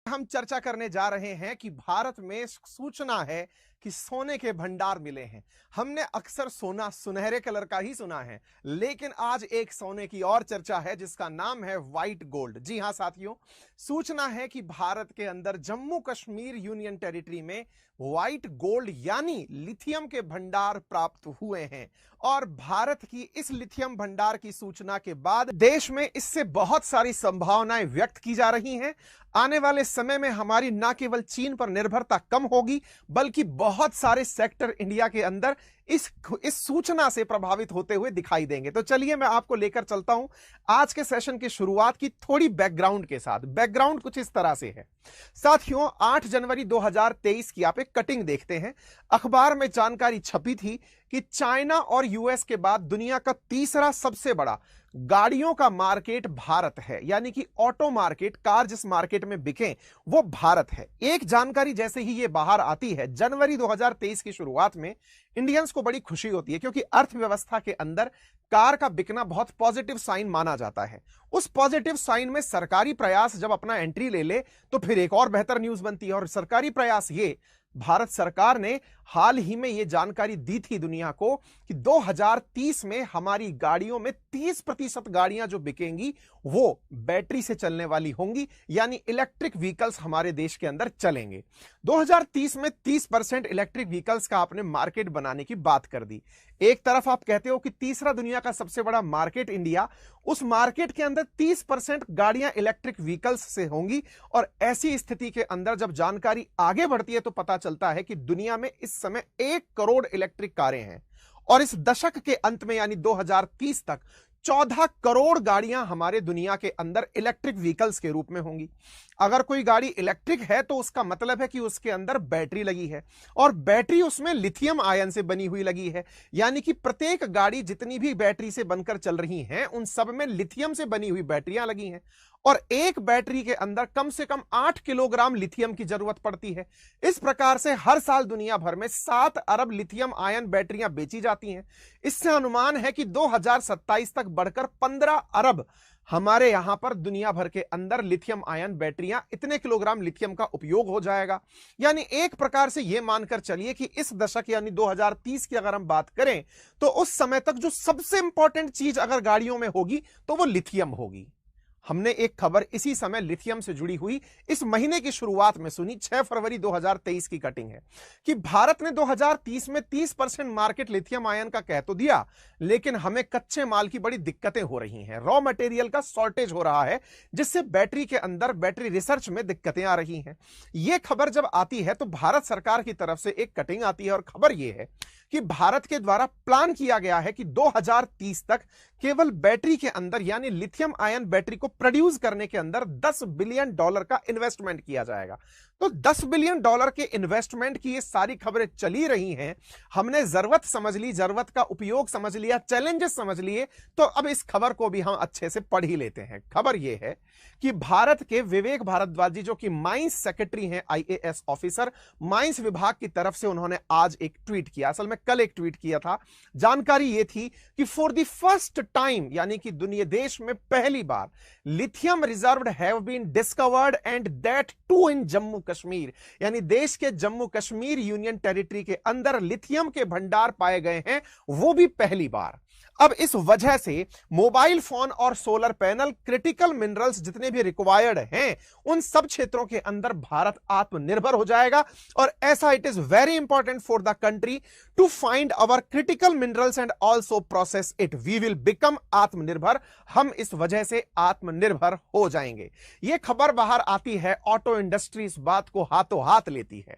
हम चर्चा करने जा रहे हैं कि भारत में सूचना है कि सोने के भंडार मिले हैं। हमने अक्सर सोना सुनहरे कलर का ही सुना है, लेकिन आज एक सोने की और चर्चा है जिसका नाम है व्हाइट गोल्ड। जी हां साथियों, सूचना है कि भारत के अंदर जम्मू कश्मीर यूनियन टेरिटरी में व्हाइट गोल्ड यानी लिथियम के भंडार प्राप्त हुए हैं और भारत की इस लिथियम भंडार की सूचना के बाद देश में इससे बहुत सारी संभावनाएं व्यक्त की जा रही हैं। आने वाले समय में हमारी ना केवल चीन पर निर्भरता कम होगी, बल्कि बहुत सारे सेक्टर इंडिया के अंदर इस सूचना से प्रभावित होते हुए दिखाई देंगे। तो चलिए मैं आपको लेकर चलता हूं आज के सेशन की शुरुआत की थोड़ी बैकग्राउंड के साथ। बैकग्राउंड कुछ इस तरह से है साथियों। 8 जनवरी 2023 की आप एक कटिंग देखते हैं। अखबार में जानकारी छपी थी कि चाइना और यूएस के बाद दुनिया का तीसरा सबसे बड़ा गाड़ियों का मार्केट भारत है, यानी कि ऑटो मार्केट, कार जिस मार्केट में बिके वो भारत है। एक जानकारी जैसे ही ये बाहर आती है जनवरी 2023 की शुरुआत में, इंडियंस को बड़ी खुशी होती है क्योंकि अर्थव्यवस्था के अंदर कार का बिकना बहुत पॉजिटिव साइन माना जाता है। उस पॉजिटिव साइन में सरकारी प्रयास जब अपना एंट्री ले ले तो फिर एक और बेहतर न्यूज बनती है। और सरकारी प्रयास ये, भारत सरकार ने हाल ही में यह जानकारी दी थी दुनिया को कि 2030 में हमारी गाड़ियों में 30% गाड़ियां जो बिकेंगी वो बैटरी से चलने वाली होंगी, यानी इलेक्ट्रिक व्हीकल्स हमारे देश के अंदर चलेंगे। 2030 में 30% इलेक्ट्रिक व्हीकल्स का आपने मार्केट बनाने की बात कर दी। एक तरफ आप कहते हो कि तीसरा दुनिया का सबसे बड़ा मार्केट इंडिया, उस मार्केट के अंदर 30% गाड़ियां इलेक्ट्रिक व्हीकल्स से होंगी। और ऐसी स्थिति के अंदर जब जानकारी आगे बढ़ती है तो पता चलता है कि दुनिया में इस समय 1 करोड़ इलेक्ट्रिक कारें हैं और इस दशक के अंत में यानी 2030 तक 14 करोड़ गाड़ियां हमारे दुनिया के अंदर इलेक्ट्रिक व्हीकल्स के रूप में होंगी। अगर कोई गाड़ी इलेक्ट्रिक है तो उसका मतलब है कि उसके अंदर बैटरी लगी है और बैटरी उसमें लिथियम आयन से बनी हुई लगी है, यानी कि प्रत्येक गाड़ी जितनी भी बैटरी से बनकर चल रही हैं उन सब में लिथियम से बनी हुई बैटरियां लगी हैं और एक बैटरी के अंदर कम से कम 8 किलोग्राम लिथियम की जरूरत पड़ती है। इस प्रकार से हर साल दुनिया भर में 7 अरब लिथियम आयन बैटरियां बेची जाती हैं। इससे अनुमान है कि 2027 तक बढ़कर 15 अरब हमारे यहां पर दुनिया भर के अंदर लिथियम आयन बैटरियां, इतने किलोग्राम लिथियम का उपयोग हो जाएगा। यानी एक प्रकार से यह मानकर चलिए कि इस दशक यानी 2030 की अगर हम बात करें तो उस समय तक जो सबसे इंपॉर्टेंट चीज अगर गाड़ियों में होगी तो वो लिथियम होगी। हमने एक खबर इसी समय लिथियम से जुड़ी हुई इस महीने की शुरुआत में सुनी, 6 फरवरी 2023 की कटिंग है कि भारत ने 2030 में 30% मार्केट लिथियम आयन का कह तो दिया, लेकिन हमें कच्चे माल की बड़ी दिक्कतें हो रही हैं। रॉ मटेरियल का शॉर्टेज हो रहा है जिससे बैटरी के अंदर बैटरी रिसर्च में दिक्कतें आ रही हैं। यह खबर जब आती है तो भारत सरकार की तरफ से एक कटिंग आती है और खबर यह है कि भारत के द्वारा प्लान किया गया है कि 2030 तक केवल बैटरी के अंदर यानी लिथियम आयन बैटरी को प्रोड्यूस करने के अंदर $10 बिलियन का इन्वेस्टमेंट किया जाएगा। तो $10 बिलियन के इन्वेस्टमेंट की ये सारी खबरें चली रही हैं। हमने जरूरत समझ ली, जरूरत का उपयोग समझ लिया, चैलेंजेस समझ लिए, तो अब इस खबर को भी हम अच्छे से पढ़ ही लेते हैं। खबर यह है कि भारत के विवेक भारद्वाज जी, जो कि माइंस सेक्रेटरी हैं, आईएएस ऑफिसर, माइंस विभाग की तरफ से उन्होंने आज एक ट्वीट किया। असल में कल एक ट्वीट किया था। जानकारी यह थी कि फॉर द फर्स्ट टाइम, यानी कि दुनिया देश में पहली बार, lithium reserve have been discovered and that too in Jammu Kashmir, यानी देश के जम्मू कश्मीर यूनियन टेरिटरी के अंदर लिथियम के भंडार पाए गए हैं, वो भी पहली बार। अब इस वजह से मोबाइल फोन और सोलर पैनल, क्रिटिकल मिनरल्स जितने भी रिक्वायर्ड हैं, उन सब क्षेत्रों के अंदर भारत आत्मनिर्भर हो जाएगा। और ऐसा it is very important for the country to find our critical minerals and also process it. We will become atmanirbhar, हम इस वजह से आत्मनिर्भर हो जाएंगे। यह खबर बाहर आती है, ऑटो इंडस्ट्री इस बात को हाथों हाथ लेती है।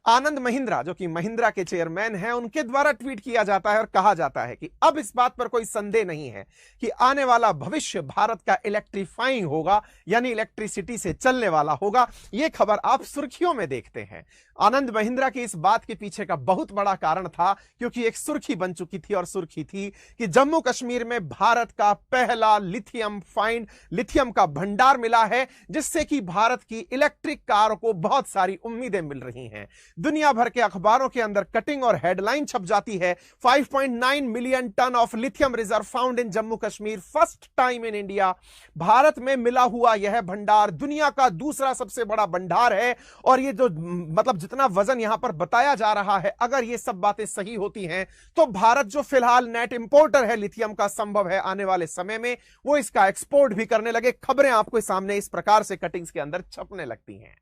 आनंद महिंद्रा, जो कि महिंद्रा के चेयरमैन हैं, उनके द्वारा ट्वीट किया जाता है और कहा जाता है कि अब इस बात पर कोई संदेह नहीं है कि आने वाला भविष्य भारत का इलेक्ट्रीफाइंग होगा, यानी इलेक्ट्रिसिटी से चलने वाला होगा। यह खबर आप सुर्खियों में देखते हैं। आनंद महिंद्रा की इस बात के पीछे का बहुत बड़ा कारण था, क्योंकि एक सुर्खी बन चुकी थी और सुर्खी थी कि जम्मू कश्मीर में भारत का पहला लिथियम का भंडार मिला है, जिससे कि भारत की इलेक्ट्रिक कार को बहुत सारी उम्मीदें मिल रही हैं। दुनिया भर के अखबारों के अंदर कटिंग और हेडलाइन छप जाती है, 5.9 million ton of lithium reserve found in Jammu Kashmir, first time in India. Bharat में मिला हुआ यह भंडार दुनिया का दूसरा सबसे बड़ा भंडार है। और ये जो मतलब जितना वजन यहां पर बताया जा रहा है, अगर ये सब बातें सही होती हैं तो भारत जो फिलहाल नेट इंपोर्टर है लिथियम का, संभव है आने वाले समय में वो इसका एक्सपोर्ट भी करने लगे। खबरें आपके सामने इस प्रकार से कटिंग्स के अंदर छपने लगती हैं।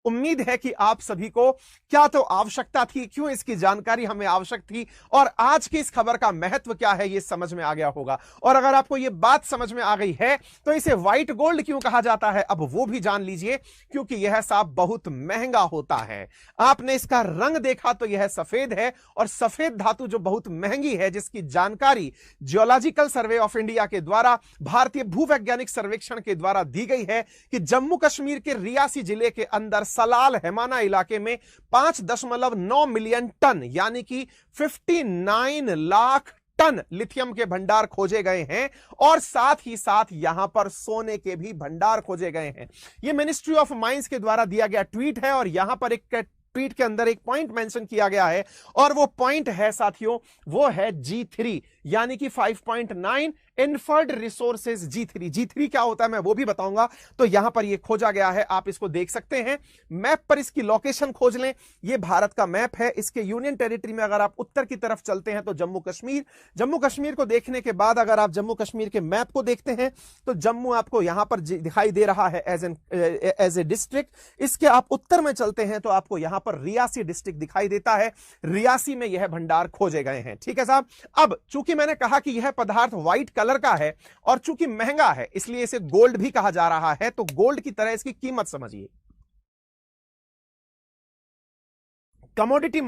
उम्मीद है कि आप सभी को क्या तो आवश्यकता थी, क्यों इसकी जानकारी हमें आवश्यक थी और आज की इस खबर का महत्व क्या है, यह समझ में आ गया होगा। और अगर आपको यह बात समझ में आ गई है तो इसे व्हाइट गोल्ड क्यों कहा जाता है, अब वो भी जान लीजिए, क्योंकि यह साहब बहुत महंगा होता है। आपने इसका रंग देखा तो यह सफेद है, और सफेद धातु जो बहुत महंगी है, जिसकी जानकारी जियोलॉजिकल सर्वे ऑफ इंडिया के द्वारा, भारतीय भूवैज्ञानिक सर्वेक्षण के द्वारा दी गई है कि जम्मू कश्मीर के रियासी जिले के अंदर सलाल हैमाना इलाके में 5.9 मिलियन टन यानी कि 59 लाख टन लिथियम के भंडार खोजे गए हैं, और साथ ही साथ यहां पर सोने के भी भंडार खोजे गए हैं। यह मिनिस्ट्री ऑफ माइंस के द्वारा दिया गया ट्वीट है, और यहां पर एक ट्वीट के अंदर एक पॉइंट मेंशन किया गया है, और वो पॉइंट है साथियों, वो है G3 यानी कि 5.9 इन्फर्ड रिसोर्सेज G3। G3 क्या होता है मैं वो भी बताऊंगा। तो यहां पर ये खोजा गया है, आप इसको देख सकते हैं मैप पर, इसकी लोकेशन खोज लें। ये भारत का मैप है, इसके यूनियन टेरिटरी में अगर आप उत्तर की तरफ चलते हैं तो जम्मू कश्मीर, जम्मू कश्मीर को देखने के बाद अगर आप जम्मू कश्मीर के मैप को देखते हैं तो जम्मू आपको यहां पर दिखाई दे रहा है एज ए डिस्ट्रिक्ट। इसके आप उत्तर में चलते हैं तो आपको यहां पर रियासी डिस्ट्रिक्ट दिखाई देता है, रियासी में यह भंडार खोजे गए हैं। ठीक है साहब। अब चूंकि मैंने कहा कि यह पदार्थ व्हाइट कलर का है और चूंकि महंगा है, इसलिए इसे गोल्ड भी कहा जा रहा है, तो गोल्ड की तरह इसकी कीमत समझिए। कमोडिटी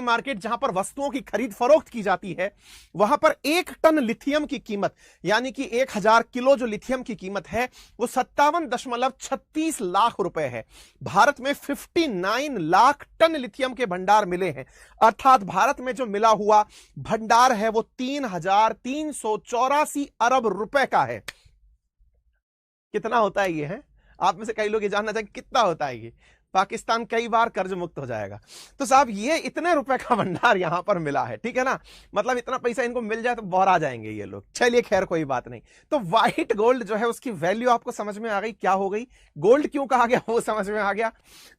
मार्केट जहां पर वस्तुओं की खरीद फरोख्त की जाती है, वहां पर 1 टन लिथियम की कीमत यानी कि 1000 किलो जो लिथियम की कीमत है वो 57.36 लाख रुपए है। भारत में 59 लाख टन लिथियम के भंडार मिले हैं, अर्थात भारत में जो मिला हुआ भंडार है वो 3384 अरब रुपए का है। कितना होता है ये है? आप में से कई लोग ये जानना चाहेंगे कितना होता है ये। पाकिस्तान कई बार कर्ज मुक्त हो जाएगा। तो साहब ये इतने रुपए का भंडार यहां पर मिला है, ठीक है ना, मतलब इतना पैसा इनको मिल जाए तो बौरा जाएंगे ये लोग। चलिए खैर कोई बात नहीं। तो व्हाइट गोल्ड जो है उसकी वैल्यू आपको समझ में आ गई, क्या हो गई, गोल्ड क्यों कहा गया वो समझ में आ गया।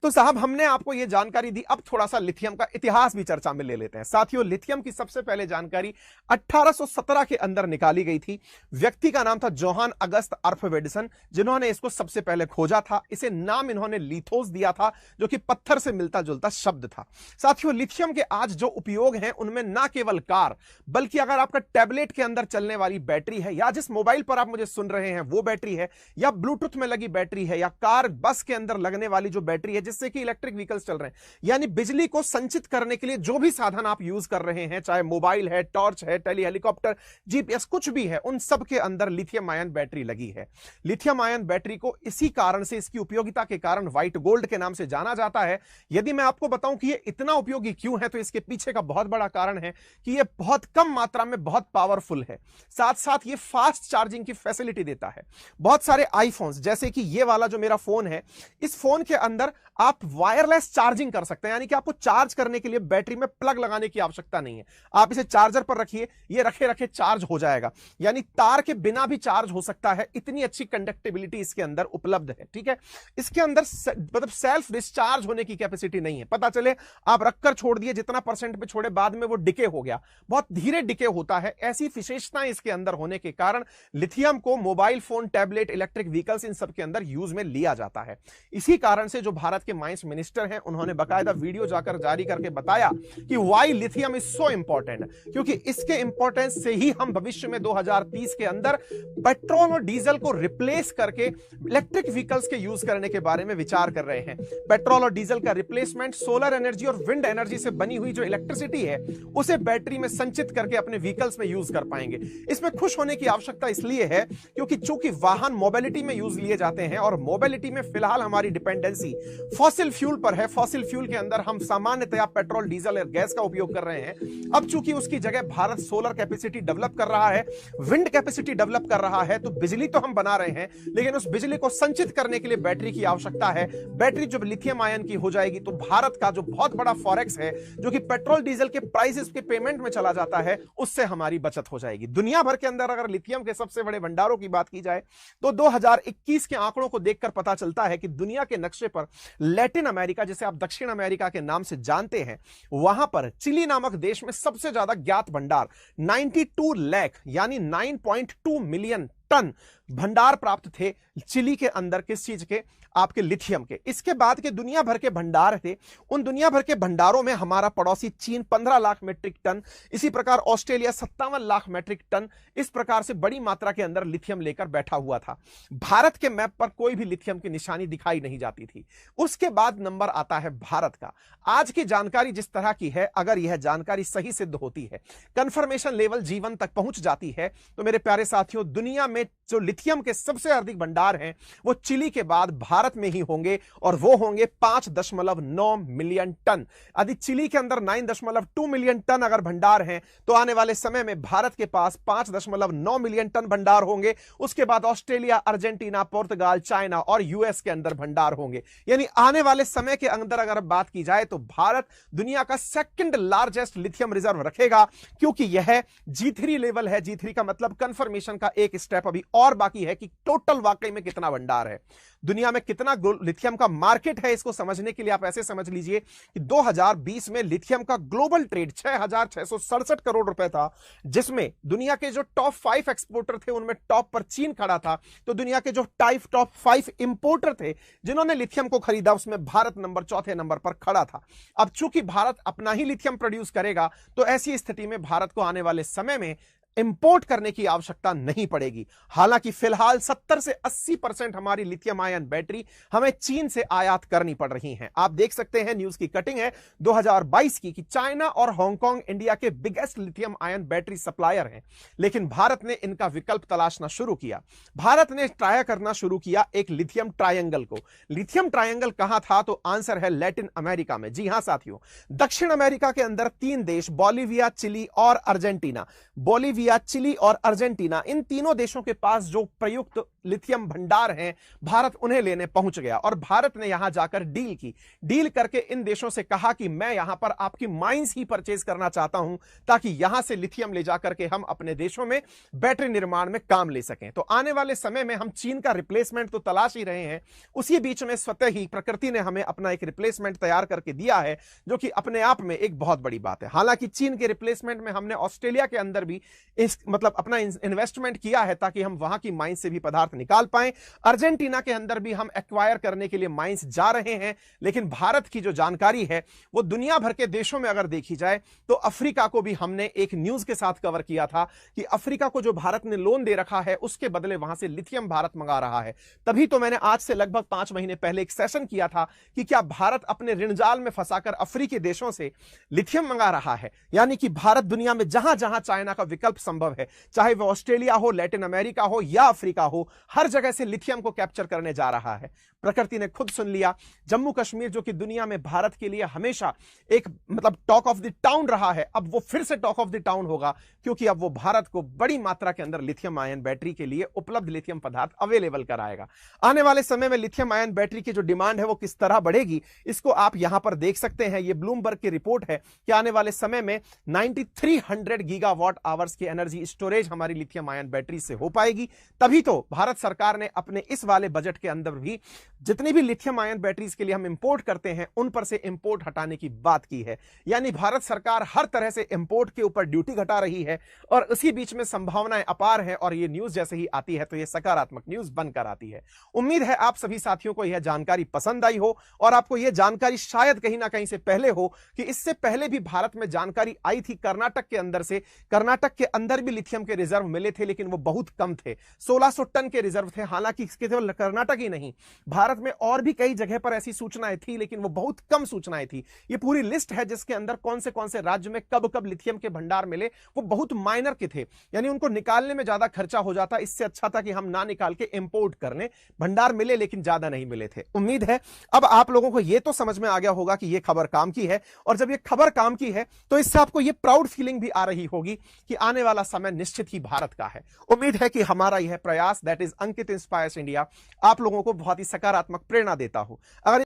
तो साहब हमने आपको ये जानकारी दी, अब थोड़ा सा लिथियम का इतिहास भी चर्चा में ले लेते हैं। साथियों लिथियम की सबसे पहले जानकारी 1817 के अंदर निकाली गई थी। व्यक्ति का नाम था जोहान अगस्त आर्फवेडसन, जिन्होंने इसको सबसे पहले खोजा था। इसे नाम इन्होंने लिथोस दिया था, जो कि पत्थर से मिलता जुलता शब्द था। साथियों लिथियम के आज जो उपयोग हैं उनमें ना केवल कार, बल्कि अगर आपका टैबलेट के अंदर चलने वाली बैटरी है, या जिस मोबाइल पर आप मुझे सुन रहे हैं वो बैटरी है, या ब्लूटूथ में लगी बैटरी है, या कार बस के अंदर लगने वाली जो बैटरी है जिससे कि इलेक्ट्रिक व्हीकल्स चल रहे हैं, यानी बिजली को संचित करने के लिए जो भी साधन आप यूज कर रहे हैं, चाहे मोबाइल है, टॉर्च है, टेली हेलीकॉप्टर, जीपीएस, कुछ भी है, उन सब के अंदर लिथियम आयन बैटरी लगी है। लिथियम आयन बैटरी को इसी कारण से, इसकी उपयोगिता के कारण व्हाइट गोल्ड के नाम से जाना जाता है। यदि मैं आपको बताऊं कि ये इतना उपयोगी क्यों है, तो इसके पीछे का बहुत बड़ा कारण है कि ये बहुत कम मात्रा में बहुत पावरफुल है, साथ साथ ये फास्ट चार्जिंग की फैसिलिटी देता है। बहुत सारे आईफोन्स, जैसे कि ये वाला जो मेरा फोन है, इस फोन के अंदर आप वायरलेस चार्जिंग कर सकते हैं, यानी कि आपको चार्ज करने के लिए बैटरी में प्लग लगाने की आवश्यकता नहीं है। आप इसे चार्जर पर रखिए, ये रखे रखे चार्ज हो जाएगा, यानी तार के बिना भी चार्ज हो सकता है। इतनी अच्छी कंडक्टिविटी इसके अंदर उपलब्ध है। ठीक है, इसके अंदर मतलब सेल्फ डिस्चार्ज होने की कैपेसिटी नहीं है। पता चले आप रखकर छोड़ दिए, जितना परसेंट पे छोड़े, बाद में वो डिके हो गया, बहुत धीरे डिके होता है। ऐसी विशेषताएं इसके अंदर होने के कारण लिथियम को mobile phone, tablet, electric vehicles, इन सब के अंदर यूज में लिया जाता है। इसी कारण से जो भारत के माइंस मिनिस्टर हैं, उन्होंने बाकायदा वीडियो जाकर जारी करके बताया कि why lithium is so important, क्योंकि इसके इंपॉर्टेंस से ही हम भविष्य में 2030 के अंदर पेट्रोल और डीजल को रिप्लेस करके इलेक्ट्रिक व्हीकल्स के यूज करने के बारे में विचार कर रहे हैं। पेट्रोल और डीजल का रिप्लेसमेंट सोलर एनर्जी और विंड एनर्जी से बनी हुई जो इलेक्ट्रिसिटी है उसे बैटरी में संचित करके अपने व्हीकल्स में यूज कर पाएंगे। इसमें खुश होने की आवश्यकता इसलिए है क्योंकि चूंकि वाहन मोबिलिटी में यूज लिए जाते हैं, और मोबिलिटी में फिलहाल हमारी डिपेंडेंसी फॉसिल फ्यूल पर है। फॉसिल फ्यूल के अंदर हम सामान्यतया पेट्रोल, डीजल और गैस का उपयोग कर रहे हैं। अब चूंकि उसकी जगह भारत सोलर कैपेसिटी डेवलप कर रहा है, विंड कैपेसिटी डेवलप कर रहा है, तो बिजली तो हम बना रहे हैं, लेकिन उस बिजली को संचित करने के लिए बैटरी की आवश्यकता है। बैटरी जब लिथियम आयन की हो जाएगी तो भारत का जो बहुत बड़ा फॉरेक्स है, जो कि पेट्रोल डीजल के प्राइसेस के पेमेंट में चला जाता है, उससे हमारी बचत हो जाएगी। दुनिया भर के अंदर अगर लिथियम के सबसे बड़े भंडारों की बात की जाए तो 2021 के आंकड़ों को देखकर पता चलता है कि दुनिया के नक्शे पर लैटिन अमेरिका, जिसे आप दक्षिण अमेरिका के नाम से जानते हैं, वहां पर चिली नामक देश में सबसे ज्यादा ज्ञात भंडार 92 लाख यानी 9.2 मिलियन टन भंडार प्राप्त थे चिली के अंदर। किस चीज के? आपके लिथियम के। इसके बाद के दुनिया भर के भंडार थे, उन दुनिया भर के भंडारों में हमारा पड़ोसी चीन 15 लाख मेट्रिक टन, इसी प्रकार ऑस्ट्रेलिया 57 लाख मेट्रिक टन, इस प्रकार से बड़ी मात्रा के अंदर लिथियम लेकर बैठा हुआ था। भारत के मैप पर कोई भी लिथियम की निशानी दिखाई नहीं जाती थी। उसके बाद नंबर आता है भारत का। आज की जानकारी जिस तरह की है, अगर यह जानकारी सही सिद्ध होती है, कंफर्मेशन लेवल जीवन तक पहुंच जाती है, तो मेरे प्यारे साथियों, दुनिया में जो लिथियम के सबसे अधिक भंडार हैं वो चिली के बाद भारत में ही होंगे, और वो होंगे 5.9 मिलियन टन। यदि चिली के अंदर 9.2 मिलियन टन अगर भंडार हैं, तो आने वाले समय में भारत के पास 5.9 मिलियन टन भंडार होंगे। उसके बाद ऑस्ट्रेलिया, अर्जेंटीना, पुर्तगाल, चाइना और यूएस के अंदर भंडार होंगे। यानी आने वाले समय के अंदर अगर बात की जाए तो भारत दुनिया का सेकंड लार्जेस्ट लिथियम रिजर्व रखेगा, क्योंकि यह G3 लेवल है। G3 का मतलब कंफर्मेशन का एक स्टेप अभी और बाकी है कि टोटल वाकई में कितना भंडार है, दुनिया में कितना लिथियम का मार्केट है। इसको समझने के लिए आप ऐसे समझ लीजिए कि 2020 में लिथियम का ग्लोबल ट्रेड 6,667 करोड़ रुपए था, जिसमें दुनिया के जो टॉप 5 एक्सपोर्टर थे उनमें टॉप पर चीन खड़ा था। तो दुनिया के जो टॉप 5 इंपोर्टर थे जिन्होंने लिथियम को खरीदा, उसमें भारत चौथे नंबर पर खड़ा था। अब चूंकि भारत अपना ही लिथियम प्रोड्यूस करेगा, तो ऐसी स्थिति में भारत को आने वाले समय में इंपोर्ट करने की आवश्यकता नहीं पड़ेगी। हालांकि फिलहाल 70 से 80% हमारी लिथियम आयन बैटरी हमें चीन से आयात करनी पड़ रही हैं। आप देख सकते हैं, न्यूज की कटिंग है 2022 की, कि चाइना और हांगकांग इंडिया के biggest lithium ion battery supplier हैं, लेकिन भारत ने इनका विकल्प तलाशना शुरू किया। भारत ने ट्राई करना शुरू किया एक लिथियम ट्रायंगल को। लिथियम ट्रायंगल कहां था? तो आंसर है लैटिन अमेरिका में। जी हां साथियों, दक्षिण अमेरिका के अंदर 3 देश, बोलिविया, चिली और अर्जेंटीना। बोलिविया, चिली और अर्जेंटीना, इन तीनों देशों के पास जो प्रयुक्त लिथियम भंडार हैं, भारत उन्हें लेने पहुंच गया और भारत ने यहां जाकर डील की। डील करके इन देशों से कहा कि मैं यहां पर आपकी माइंस ही परचेज करना चाहता हूं, ताकि यहां से लिथियम ले जाकर के हम अपने देशों में बैटरी निर्माण में काम ले सकें। तो आने वाले समय में हम चीन का रिप्लेसमेंट तो तलाश ही रहे हैं, उसी बीच में स्वतः ही प्रकृति ने हमें अपना एक रिप्लेसमेंट तैयार करके दिया है, जो कि अपने आप में एक बहुत बड़ी बात है। हालांकि चीन के रिप्लेसमेंट में हमने ऑस्ट्रेलिया के अंदर भी अपना इन्वेस्टमेंट किया है, ताकि हम वहां की माइंस से भी पदार्थ निकाल पाएं। अर्जेंटीना के अंदर भी हम एक्वायर करने के लिए माइंस जा रहे हैं। लेकिन भारत की जो जानकारी है वो दुनिया भर के देशों में अगर देखी जाए तो अफ्रीका को भी हमने एक न्यूज के साथ कवर किया था कि अफ्रीका को जो भारत ने लोन दे रखा है, उसके बदले वहां से लिथियम भारत मंगा रहा है। तभी तो मैंने आज से लगभग 5 महीने पहले एक सेशन किया था कि क्या भारत अपने ऋणजाल में फंसाकर अफ्रीकी देशों से लिथियम मंगा रहा है। यानी कि भारत दुनिया में जहां जहां चाइना का विकल्प संभव है, चाहे वह ऑस्ट्रेलिया हो, लैटिन अमेरिका हो या अफ्रीका हो, हर जगह से लिथियम को कैप्चर करने जा रहा है। प्रकृति ने खुद सुन लिया। जम्मू कश्मीर, जो कि दुनिया में भारत के लिए हमेशा एक टॉक ऑफ द टाउन रहा है, अब वो फिर से टॉक ऑफ द टाउन होगा, क्योंकि अब वो भारत को बड़ी मात्रा के अंदर लिथियम आयन बैटरी के लिए उपलब्ध लिथियम पदार्थ अवेलेबल कराएगा। आने वाले समय में लिथियम आयन बैटरी की जो डिमांड है वो किस तरह बढ़ेगी, इसको आप यहां पर देख सकते हैं। ये ब्लूमबर्ग की रिपोर्ट है कि आने वाले समय में 9300 गीगावाट आवर्स की एनर्जी स्टोरेज हमारी लिथियम आयन बैटरी से हो पाएगी। तभी तो भारत सरकार ने अपने इस वाले बजट के अंदर भी जितनी भी लिथियम आयन बैटरीज के लिए हम इंपोर्ट करते हैं, उन पर से इंपोर्ट हटाने की बात की है। यानी भारत सरकार हर तरह से इंपोर्ट के ऊपर ड्यूटी घटा रही है, और इसी बीच में संभावनाएं अपार है। और ये न्यूज जैसे ही आती है तो ये सकारात्मक न्यूज बनकर आती है। उम्मीद है आप सभी साथियों को यह जानकारी पसंद आई हो, और आपको यह जानकारी शायद कहीं ना कहीं से पहले हो कि इससे पहले भी भारत में जानकारी आई थी कर्नाटक के अंदर से। कर्नाटक के अंदर भी लिथियम के रिजर्व मिले थे, लेकिन वो बहुत कम थे, 1600 टन के रिजर्व थे। हालांकि केवल कर्नाटक ही नहीं, भारत में और भी कई जगह पर ऐसी सूचनाएं थी, लेकिन वो बहुत कम सूचनाएं थी। ये पूरी लिस्ट है जिसके अंदर कौन से राज्य में कब कब लिथियम के भंडार मिले, वो बहुत माइनर के थे। यानी उनको निकालने में ज्यादा खर्चा हो जाता, इससे अच्छा था कि हम ना निकाल के इंपोर्ट कर लें। भंडार मिले लेकिन ज्यादा नहीं मिले थे। उम्मीद है अब आप लोगों को यह तो समझ में आ गया होगा कि यह खबर काम की है, और जब यह खबर काम की है तो इससे आपको यह प्राउड फीलिंग भी आ रही होगी कि आने वाला समय निश्चित ही भारत का है। उम्मीद है कि हमारा यह प्रयास, that is Ankit inspires India, आप लोगों को बहुत ही सकारात्मक प्रेरणा देता हो। अगर